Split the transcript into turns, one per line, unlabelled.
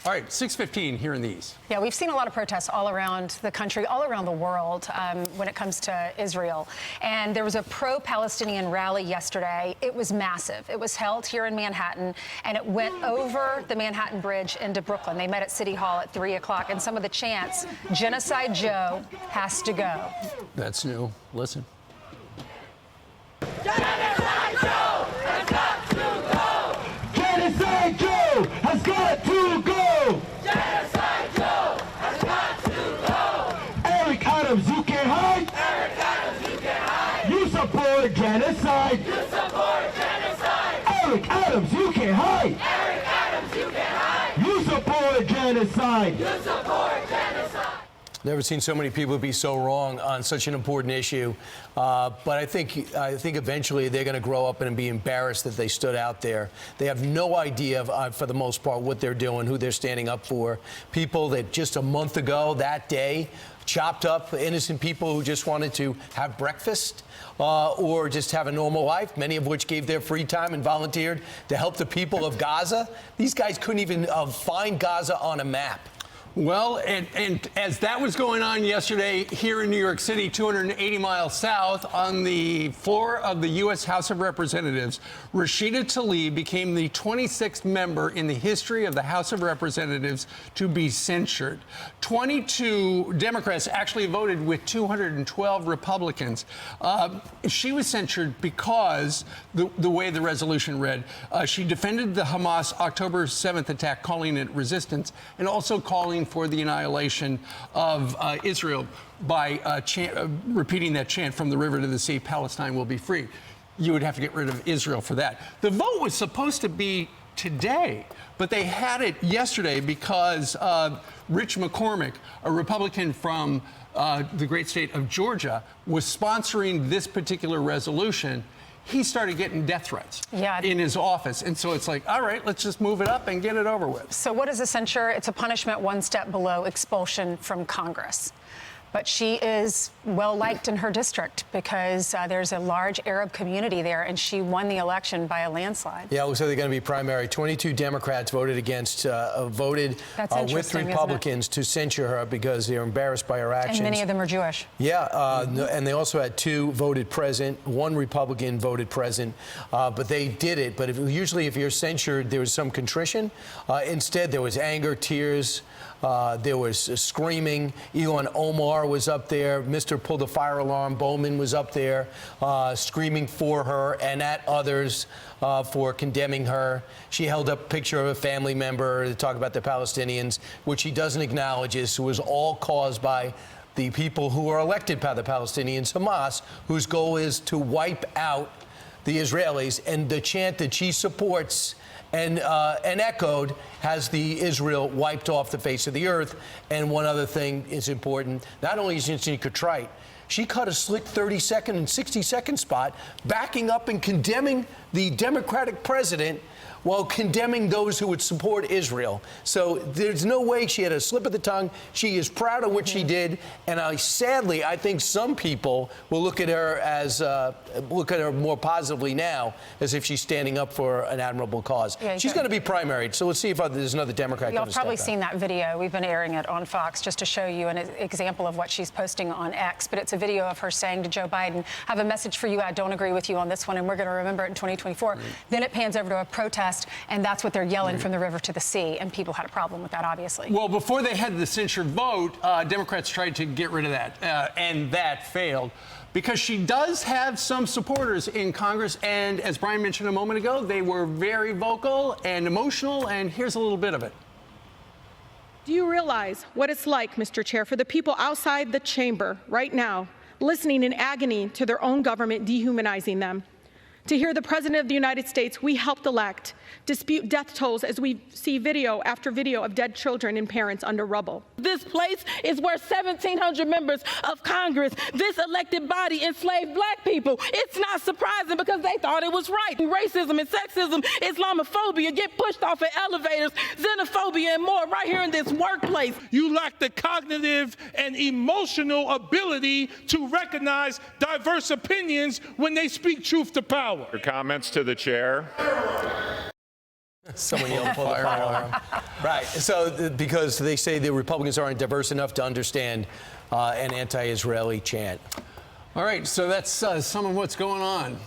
All right, 6:15 here in the East.
Yeah, we've seen a lot of protests all around the country, all around the world when it comes to Israel. And there was a pro-Palestinian rally yesterday. It was massive. It was held here in Manhattan, and it went over the Manhattan Bridge into Brooklyn. They met at City Hall at 3 o'clock, and some of the chants, Genocide Joe has to go.
That's new. Listen.
Genocide Joe has got to go! Genocide Joe has got to go! Genocide Joe has got to go! Eric Adams, you can't hide! Eric Adams, you can't hide! You support genocide! You support genocide! Eric Adams, you can't hide! Eric Adams, you can't hide! You support genocide! You support genocide!
Never seen so many people be so wrong on such an important issue. But I think eventually they're going to grow up and be embarrassed that they stood out there. They have no idea, for the most part, what they're doing, who they're standing up for. People that just a month ago, that day, chopped up innocent people who just wanted to have breakfast or just have a normal life, many of which gave their free time and volunteered to help the people of Gaza. These guys couldn't even find Gaza on a map.
Well, and as that was going on yesterday here in New York City, 280 miles south, on the floor of the U.S. House of Representatives, Rashida Tlaib became the 26th member in the history of the House of Representatives to be censured. 22 Democrats actually voted with 212 Republicans. She was censured because the way the resolution read, she defended the Hamas October 7th attack, calling it resistance, and also calling for the annihilation of Israel by repeating that chant, from the river to the sea, Palestine will be free. You would have to get rid of Israel for that. The vote was supposed to be today, but they had it yesterday because Rich McCormick, a Republican from the great state of Georgia, was sponsoring this particular resolution. He started getting death threats in his office. And so it's like, all right, let's just move it up and get it over with.
So what is a censure? It's a punishment one step below expulsion from Congress. But she is well-liked in her district because there's a large Arab community there, and she won the election by a landslide.
Yeah, it looks like they're going to be primary. 22 Democrats voted against, with Republicans to censure her because they're embarrassed by her actions.
And many of them are Jewish.
Yeah, and they also had 2 voted present. 1 Republican voted present, but they did it. But usually if you're censured, there was some contrition. Instead, there was anger, tears. There was screaming. Ilhan Omar was up there. Mr. Pulled the Fire Alarm. Bowman was up there screaming for her and at others for condemning her. She held up a picture of a family member to talk about the Palestinians, which he doesn't acknowledge was all caused by the people who are elected by the Palestinians, Hamas, whose goal is to wipe out the Israelis. And the chant that she supports and echoed has the Israel wiped off the face of the earth. And one other thing is important. Not only is she contrite, she cut a slick 30-second and 60-second spot, backing up and condemning the Democratic president while condemning those who would support Israel. So there's no way she had a slip of the tongue. She is proud of what she did, and sadly, I think some people will look at her more positively now, as if she's standing up for an admirable cause. Yeah, she's going to be primaried, so let's see if there's another Democrat.
You've probably seen that video. We've been airing it on Fox just to show you an example of what she's posting on X. But it's a video of her saying to Joe Biden, "I have a message for you. I don't agree with you on this one, and we're going to remember it in 2024." Right. Then it pans over to a protest. And that's what they're yelling from the river to the sea. And people had a problem with that, obviously.
Well, before they had the censure vote, Democrats tried to get rid of that. And that failed because she does have some supporters in Congress. And as Brian mentioned a moment ago, they were very vocal and emotional. And here's a little bit of it.
Do you realize what it's like, Mr. Chair, for the people outside the chamber right now, listening in agony to their own government dehumanizing them? To hear the President of the United States, we helped elect, dispute death tolls as we see video after video of dead children and parents under rubble.
This place is where 1,700 members of Congress, this elected body, enslaved black people. It's not surprising because they thought it was right. Racism and sexism, Islamophobia get pushed off at elevators, xenophobia and more right here in this workplace.
You lack the cognitive and emotional ability to recognize diverse opinions when they speak truth to power.
Your comments to the chair.
Someone yelled pull the fire alarm. Right. So because they say the Republicans aren't diverse enough to understand an anti-Israeli chant.
All right, so that's some of what's going on.